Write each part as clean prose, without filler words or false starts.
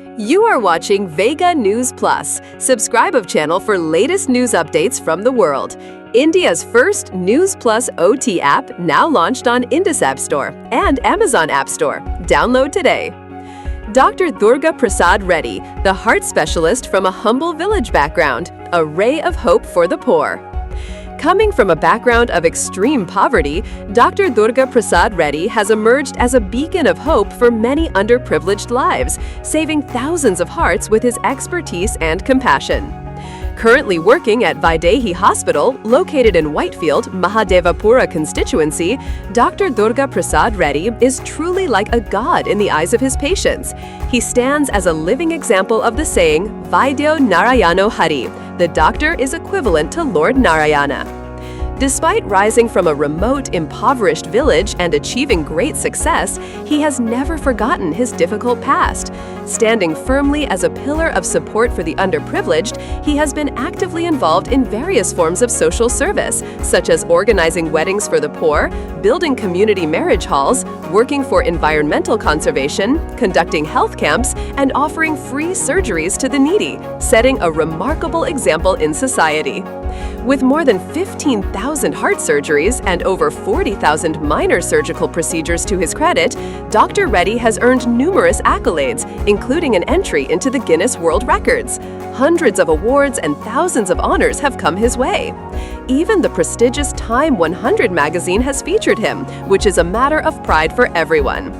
You are watching Vega News Plus. Subscribe of channel for latest news updates from the world. India's first News Plus OT app now launched on Indus App Store and Amazon App Store. Download today. Dr. Durga Prasad Reddy, the heart specialist from a humble village background, a ray of hope for the poor. Coming from a background of extreme poverty, Dr. Durga Prasad Reddy has emerged as a beacon of hope for many underprivileged lives, saving thousands of hearts with his expertise and compassion. Currently working at Vaidehi Hospital, located in Whitefield, Mahadevapura constituency, Dr. Durga Prasad Reddy is truly like a god in the eyes of his patients. He stands as a living example of the saying, Vaidyo Narayano Hari, the doctor is equivalent to Lord Narayana. Despite rising from a remote, impoverished village and achieving great success, he has never forgotten his difficult past. Standing firmly as a pillar of support for the underprivileged, he has been actively involved in various forms of social service, such as organizing weddings for the poor, building community marriage halls, working for environmental conservation, conducting health camps, and offering free surgeries to the needy, setting a remarkable example in society. With more than 15,000 heart surgeries and over 40,000 minor surgical procedures to his credit, Dr. Reddy has earned numerous accolades, including an entry into the Guinness World Records. Hundreds of awards and thousands of honors have come his way. Even the prestigious Time 100 magazine has featured him, which is a matter of pride for everyone.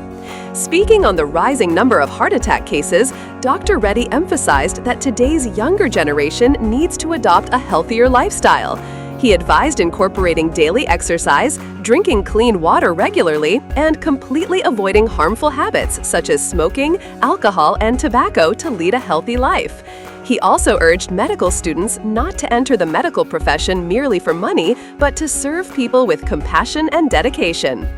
Speaking on the rising number of heart attack cases, Dr. Reddy emphasized that today's younger generation needs to adopt a healthier lifestyle. He advised incorporating daily exercise, drinking clean water regularly, and completely avoiding harmful habits such as smoking, alcohol, and tobacco to lead a healthy life. He also urged medical students not to enter the medical profession merely for money, but to serve people with compassion and dedication.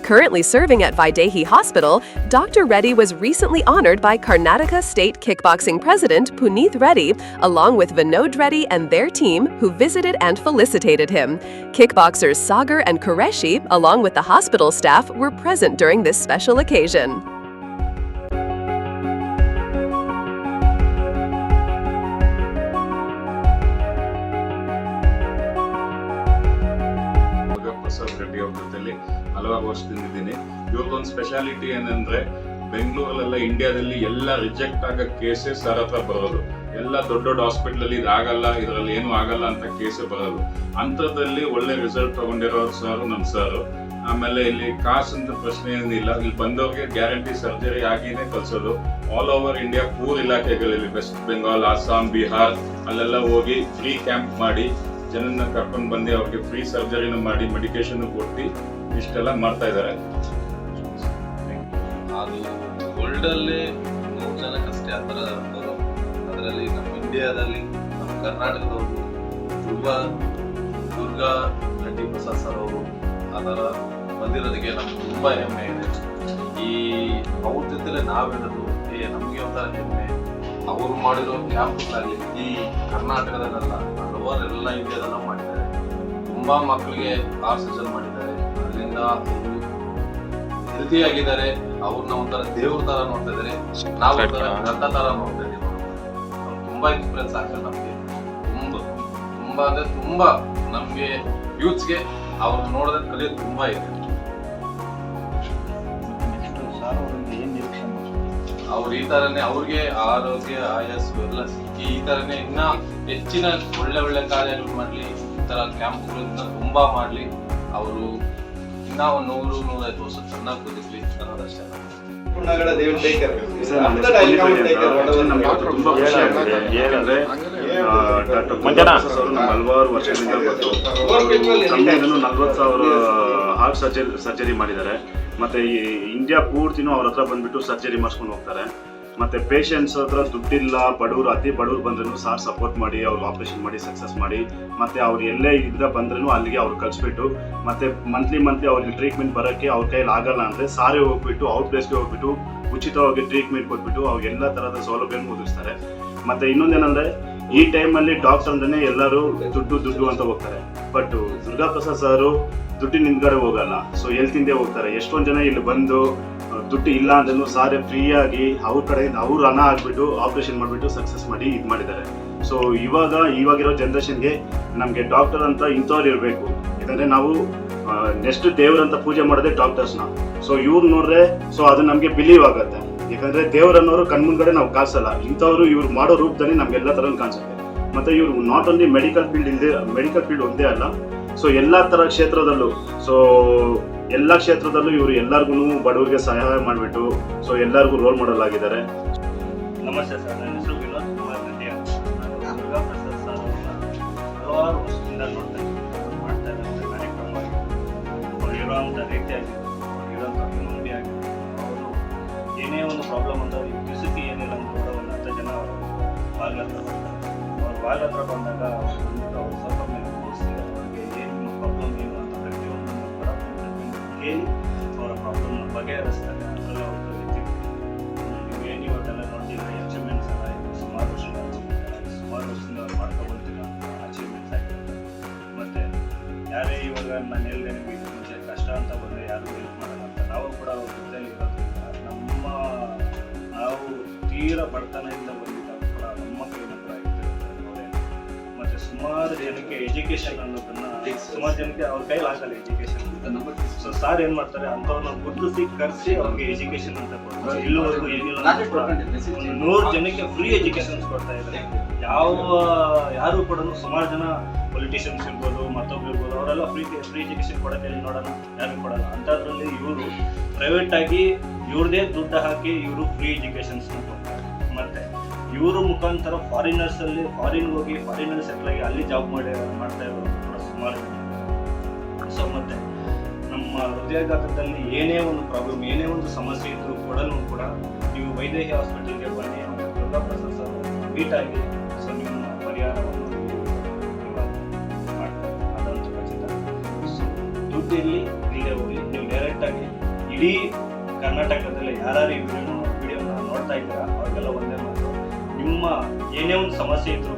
Currently serving at Vaidehi Hospital, Dr. Reddy was recently honored by Karnataka State Kickboxing President Puneeth Reddy, along with Vinod Reddy and their team, who visited and felicitated him. Kickboxers Sagar and Qureshi, along with the hospital staff, were present during this special occasion. Prasad Reddy ಅವ್ರ ಜೊತೆಲಿ ಹಲವಾರು ವರ್ಷದಿಂದಿದ್ದೀನಿ. ಇವ್ರದ್ದೊಂದು speciality ಏನಂದ್ರೆ, ಬೆಂಗಳೂರಲ್ಲೆಲ್ಲ ಇಂಡಿಯಾದಲ್ಲಿ ಎಲ್ಲ reject ಆಗೋ ಕೇಸೇ sir ಹತ್ರ ಬರೋದು. ಎಲ್ಲ ದೊಡ್ಡ ದೊಡ್ಡ ಹಾಸ್ಪಿಟಲ್ ಇದು ಆಗಲ್ಲ, ಇದರಲ್ಲಿ ಏನು ಆಗಲ್ಲ ಅಂತ ಕೇಸೇ ಬರೋದು. ಅಂಥದ್ದಲ್ಲಿ ಒಳ್ಳೆ ರಿಸಲ್ಟ್ ತಗೊಂಡಿರೋ ಸರ್ ನಮ್ಮ ಸರ್. ಆಮೇಲೆ ಇಲ್ಲಿ ಕಾಸು ಅಂತ ಪ್ರಶ್ನೆ ಏನಿಲ್ಲ, ಇಲ್ಲಿ ಬಂದವ್ರಿಗೆ ಗ್ಯಾರಂಟಿ ಸರ್ಜರಿ ಆಗಿನೇ ಕಳ್ಸೋದು. ಆಲ್ ಓವರ್ ಇಂಡಿಯಾ ಪೂರ್ ಇಲಾಖೆಗಳಲ್ಲಿ ವೆಸ್ಟ್ ಬೆಂಗಾಲ್, ಅಸ್ಸಾಂ, ಬಿಹಾರ್ ಅಲ್ಲೆಲ್ಲ ಹೋಗಿ ಫ್ರೀ ಕ್ಯಾಂಪ್ ಮಾಡಿ ಜನನ್ನ ಕರ್ಕೊಂಡು ಬಂದು ಅವ್ರಿಗೆ ಫ್ರೀ ಸರ್ಜರಿನೂ ಮಾಡಿ ಮೆಡಿಕೇಶನ್ ಕೊಟ್ಟು ಇಷ್ಟೆಲ್ಲ ಮಾಡ್ತಾ ಇದ್ದಾರೆ. ಅದು ವರ್ಲ್ಡ್ ಅಲ್ಲಿ 100 ಜನಕ್ಕಷ್ಟೇ ಆ ಥರ ಬರೋ, ಅದರಲ್ಲಿ ನಮ್ಮ ಇಂಡಿಯಾದಲ್ಲಿ ನಮ್ಮ ಕರ್ನಾಟಕದವರು ದುರ್ಗಾ ರೆಡ್ಡಿ ಪ್ರಸಾದ್ ಸರ್ ಅವರು ಆ ಥರ ಬಂದಿರೋದಕ್ಕೆ ನಮ್ಗೆ ತುಂಬ ಹೆಮ್ಮೆ ಇದೆ. ಈ ಅವ್ರ ಜೊತೆಲೆ ನಾವಿರೋದು ನಮಗೆ ಒಂಥರ ಹೆಮ್ಮೆ. ಅವರು ಮಾಡಿರೋ ಕ್ಯಾಂಪ್ಗಳಾಗಲಿ ಈ ಕರ್ನಾಟಕದಲ್ಲೆಲ್ಲ ಹಲವಾರೆಲ್ಲ ಇಂಡಿಯಾದೆಲ್ಲ ಮಾಡಿದ್ದಾರೆ. ತುಂಬ ಮಕ್ಕಳಿಗೆ ಆಕ್ಸಿಜನ್ ಮಾಡಿದ್ದಾರೆ. ಅದರಿಂದ ಹೆಲ್ತಿ ಆಗಿದ್ದಾರೆ. ಅವ್ರನ್ನ ಒಂಥರ ದೇವ್ರ ತರ ನೋಡ್ತಾ ಇದ್ದಾರೆ, ನಾವು ಒಂಥರ ಗ್ರಂಥ ತರ ನೋಡ್ತಾ ಇದ್ದೀವಿ. ಅವ್ರು ತುಂಬಾ ಎಕ್ಸ್ಪೀರಿಯನ್ಸ್ ಆಗ್ತದೆ ನಮ್ಗೆ. ತುಂಬಾ ಅಂದ್ರೆ ತುಂಬಾ ನಮ್ಗೆ ಯೂತ್ಸ್ಗೆ ಅವ್ರನ್ನ ನೋಡೋದಕ್ಕೆ ಕಲಿಯೋದು ತುಂಬಾ ಇದೆ. ಅವ್ರು ಈ ತರನೇ ಅವ್ರಿಗೆ ಆರೋಗ್ಯ ಆಯಸ್ಸು ಎಲ್ಲ ಸಿಕ್ಕಿ ಈ ತರನೇ ಇನ್ನ ಹೆಚ್ಚಿನ ಒಳ್ಳೆ ಕಾರ್ಯಗಳು ಮಾಡ್ಲಿ, ಈ ತರ ಕ್ಯಾಂಪ್ಗಳನ್ನ ತುಂಬಾ ಮಾಡ್ಲಿ. ಅವರು ಇನ್ನ 100-105 ವರ್ಷ ಚೆನ್ನಾಗಿ ಬದುಕಲಿ ಅನ್ನೋದಷ್ಟೇ. ಹಲವಾರು ವರ್ಷದಿಂದ 40,000 ಹಾರ್ಟ್ ಸರ್ಜರಿ ಮಾಡಿದ್ದಾರೆ. ಮತ್ತೆ ಈ ಇಂಡಿಯಾ ಪೂರ್ತಿನೂ ಅವ್ರ ಹತ್ರ ಬಂದ್ಬಿಟ್ಟು ಸರ್ಜರಿ ಮಾಡಿಸ್ಕೊಂಡು ಹೋಗ್ತಾರೆ. ಮತ್ತೆ ಪೇಷಂಟ್ಸ್ ಹತ್ರ ದುಡ್ಡಿಲ್ಲ, ಬಡವರು, ಅತಿ ಬಡವರು ಬಂದ್ರೂ ಸಾರ್ ಸಪೋರ್ಟ್ ಮಾಡಿ ಅವ್ರು ಆಪರೇಷನ್ ಮಾಡಿ ಸಕ್ಸಸ್ ಮಾಡಿ, ಮತ್ತೆ ಅವ್ರು ಎಲ್ಲೇ ಇದ್ದ ಬಂದ್ರೂ ಅಲ್ಲಿಗೆ ಅವ್ರು ಕಳಿಸ್ಬಿಟ್ಟು, ಮತ್ತೆ ಮಂತ್ಲಿ ಅವ್ರಿಗೆ ಟ್ರೀಟ್ಮೆಂಟ್ ಬರೋಕ್ಕೆ ಅವ್ರ ಕೈಯಲ್ಲಿ ಆಗಲ್ಲ ಅಂದರೆ ಸಾರೇ ಹೋಗ್ಬಿಟ್ಟು ಔಟ್ ಪ್ಲೇಸ್ಗೆ ಹೋಗ್ಬಿಟ್ಟು ಉಚಿತವಾಗಿ ಟ್ರೀಟ್ಮೆಂಟ್ ಕೊಟ್ಬಿಟ್ಟು ಅವ್ರಿಗೆ ಎಲ್ಲ ಥರದ ಸೌಲಭ್ಯವನ್ನು ಒದಗಿಸ್ತಾರೆ. ಮತ್ತೆ ಇನ್ನೊಂದೇನಂದ್ರೆ, ಈ ಟೈಮಲ್ಲಿ ಡಾಕ್ಟರ್ ಅಂದ್ರೆ ಎಲ್ಲರೂ ದುಡ್ಡು ಅಂತ ಹೋಗ್ತಾರೆ. ಬಟ್ ದುರ್ಗಾ ಪ್ರಸಾದ್ ಸಾರು ದುಡ್ಡಿನ ಹಿಂದ್ಗಡೆ ಹೋಗಲ್ಲ. ಸೊ ಹೆಲ್ತ್ ಇಂದೇ ಹೋಗ್ತಾರೆ. ಎಷ್ಟೊಂದು ಜನ ಇಲ್ಲಿ ಬಂದು ದುಡ್ಡು ಇಲ್ಲ ಅಂದ್ರೂ ಸಾರೆ ಫ್ರೀಯಾಗಿ ಅವ್ರ ಕಡೆಯಿಂದ ಅವ್ರು ಹಣ ಹಾಕ್ಬಿಟ್ಟು ಆಪರೇಷನ್ ಮಾಡಿಬಿಟ್ಟು ಸಕ್ಸಸ್ ಮಾಡಿ ಇದು ಮಾಡಿದ್ದಾರೆ. ಸೊ ಇವಾಗಿರೋ ಜನ್ರೇಷನ್ಗೆ ನಮಗೆ ಡಾಕ್ಟರ್ ಅಂತ ಇಂಥವ್ರು ಇರಬೇಕು. ಯಾಕಂದರೆ ನಾವು ನೆಕ್ಸ್ಟ್ ದೇವ್ರಂತ ಪೂಜೆ ಮಾಡೋದೇ ಡಾಕ್ಟರ್ಸ್ನ. ಸೊ ಇವ್ರು ನೋಡ್ರೆ ಸೊ ಅದು ನಮಗೆ ಬಿಲೀವ್ ಆಗುತ್ತೆ. ಯಾಕಂದರೆ ದೇವರನ್ನೋರು ಕಣ್ಮುಂದ್ಗಡೆ ನಾವು ಕಾಣಿಸಲ್ಲ, ಇಂಥವ್ರು ಇವ್ರು ಮಾಡೋ ರೂಪದಲ್ಲಿ ನಮ್ಗೆಲ್ಲ ಥರ ಕಾಣಿಸುತ್ತೆ. ಮತ್ತು ಇವ್ರು ನಾಟ್ ಓನ್ಲಿ ಮೆಡಿಕಲ್ ಫೀಲ್ಡ್ ಒಂದೇ ಅಲ್ಲ, ಸೊ ಎಲ್ಲ ಥರ ಕ್ಷೇತ್ರದಲ್ಲೂ ಇವರು ಎಲ್ಲರಿಗೂ ಬಡವರಿಗೆ ಸಹಾಯ ಮಾಡಿಬಿಟ್ಟು ಸೊ ಎಲ್ಲರಿಗೂ ರೋಲ್ ಮಾಡಲ್ ಆಗಿದ್ದಾರೆ. ನಮಸ್ತೆ ಸರ್, ನನ್ನ ಹೆಸರು ವಿನೋದ್ ಕುಮಾರ್ ನಟಿ. ನಾನು ದುರ್ಗಾ ಪ್ರಸಾದ್ ಸರ್ ಹಲವಾರು ವರ್ಷದಿಂದ ನೋಡ್ತಾ ಇದ್ದೀನಿ, ಮಾಡ್ತಾ ಇರೋಂಥ ಕಾರ್ಯಕ್ರಮ ಅವ್ರು ಇರೋವಂಥ ರೀತಿಯಾಗಿ ಇರೋಂಥ ವಿನೋದಿ ಆಗಿ ಅವರು ಏನೇ ಒಂದು ಪ್ರಾಬ್ಲಮ್ ಅಂತ ಅವ್ರಿಗೆ ಪರಿಸ್ಥಿತಿ ಏನಿಲ್ಲ ಅಂತ ಕೂಡ ಒಂದು 10 ಜನ ಅವರು ಬಾಗಿಲ ಹತ್ರ ಬರ್ತಾರೆ. ಅವ್ರು ಬಾಗಿಲ ಹತ್ರ ಬಂದಾಗ ಅವ್ರು ಸ್ವಲ್ಪ ಮೇಲೆ ತೋರಿಸ್ತಾರೆ, ಅವ್ರಿಗೆ ಏನು ಪ್ರಾಬ್ಲಮ್ ಏನು ಅಂತ ಪ್ರತಿಯೊಂದನ್ನು ಕೂಡ ಕೇಳಿ ಅವರ ಪ್ರಾಬ್ಲಮ್ನ ಬಗೆಹರಿಸ್ತಾರೆ. ಅದರಲ್ಲಿ ಅವ್ರು ಕಲಿತೀವಿ. ನೀವು ಅದೆಲ್ಲ ನೋಡ್ತೀರಾ, ಅಚೀವ್ಮೆಂಟ್ಸ್ ಎಲ್ಲ ಇದೆ, ಸುಮಾರು ವರ್ಷದಿಂದ ಅವ್ರು ಮಾಡ್ಕೊಬರ್ತೀರ ಅಚೀವ್ಮೆಂಟ್ಸ್ ಆಗಿರುತ್ತೆ. ಮತ್ತು ಯಾರೇ ಇವಾಗ ನಾನು ಹೇಳಿದೆ ನಿಮಗೆ ಇದು ಮುಂಚೆ ಕಷ್ಟ ಅಂತ ಬಂದರೆ ಯಾರು ಹೆಲ್ಪ್ ಮಾಡೋಣ ಅಂತ, ನಾವು ಕೂಡ ಅವ್ರ ಜೊತೆಲಿ ಇರೋದ್ರಿಂದ ನಾವು ತೀರಾ ಬಡತನದಿಂದ ಬಂದಿದ್ದಾಗ ಕೂಡ ನಮ್ಮ ಕೈನ ಕೂಡ ಇರ್ತಿರುತ್ತೆ. ಮತ್ತು ಸುಮಾರು ಜನಕ್ಕೆ ಎಜುಕೇಷನ್ ಅನ್ನೋದನ್ನು ಸುಮಾರು ಜನಕ್ಕೆ ಅವ್ರ ಕೈಲಿ ಆಗಲ್ಲ ಎಜುಕೇಷನ್. ಸೊ ಸಾರ್ ಏನು ಮಾಡ್ತಾರೆ, ಅಂಥವ್ರನ್ನ ಗುರುತಿಸಿ ಕರೆಸಿ ಅವ್ರಿಗೆ ಎಜುಕೇಷನ್ ಅಂತ ಕೊಡ್ತಾರೆ. ಇಲ್ಲಿವರೆಗೂ ಏನಿಲ್ಲ 100 ಜನಕ್ಕೆ ಫ್ರೀ ಎಜುಕೇಷನ್ಸ್ ಕೊಡ್ತಾ ಇದ್ದಾರೆ. ಯಾರು ಕೂಡ ಸುಮಾರು ಜನ ಪೊಲಿಟಿಷಿಯನ್ಸ್ ಇರ್ಬೋದು, ಮತ್ತೊಬ್ರು ಇರ್ಬೋದು, ಅವರೆಲ್ಲ ಫ್ರೀ ಎಜುಕೇಷನ್ ಕೊಡೋಕೆ ನೋಡೋಣ, ಯಾರು ಕೊಡಲ್ಲ. ಅಂಥದ್ರಲ್ಲಿ ಇವರು ಪ್ರೈವೇಟಾಗಿ ಇವ್ರದೇ ದುಡ್ಡು ಹಾಕಿ ಇವರು ಫ್ರೀ ಎಜುಕೇಷನ್ಸ್ನ ಕೊಡ್ತಾರೆ. ಮತ್ತು ಇವರು ಮುಖಾಂತರ ಫಾರಿನ್ಗೆ ಹೋಗಿ ಫಾರಿನಲ್ಲಿ ಸೆಟ್ಲ್ ಆಗಿ ಅಲ್ಲಿ ಜಾಬ್ ಮಾಡ್ತಾ ಇರೋರು ಕೂಡ ಸುಮಾರು ಜನ. ಸೊ ಮತ್ತು ನಮ್ಮ ಹೃದಯಾಘಾತದಲ್ಲಿ ಏನೇ ಒಂದು ಪ್ರಾಬ್ಲಮ್, ಏನೇ ಒಂದು ಸಮಸ್ಯೆ ಇದ್ದರೂ ಕೂಡ ನೀವು ವೈದೇಹಿ ಹಾಸ್ಪಿಟಲ್ಗೆ ಬನ್ನಿ, ದುರ್ಗಾ ಪ್ರಸಾದ್ ಸರ್ ಮೀಟ್ ಆಗಿ ಸೊ ನಿಮ್ಮ ಪರಿಹಾರವನ್ನು ಮಾಡ್ತಾರೆ, ಅದಂತೂ ಖಚಿತ. ಸೊ ದುಡ್ಡು ಇಲ್ಲದೆ ಹೋಗಿ ನೀವು ಡೈರೆಕ್ಟಾಗಿ ಇಡೀ ಕರ್ನಾಟಕದಲ್ಲಿ ಯಾರು ಈ ವಿಡಿಯೋನ ನೋಡ್ತಾ ಇದ್ದೀರಾ ಅವ್ರಿಗೆಲ್ಲ ಒಂದೇ ಮಾತು, ನಿಮ್ಮ ಏನೇ ಒಂದು ಸಮಸ್ಯೆ ಇದ್ರೂ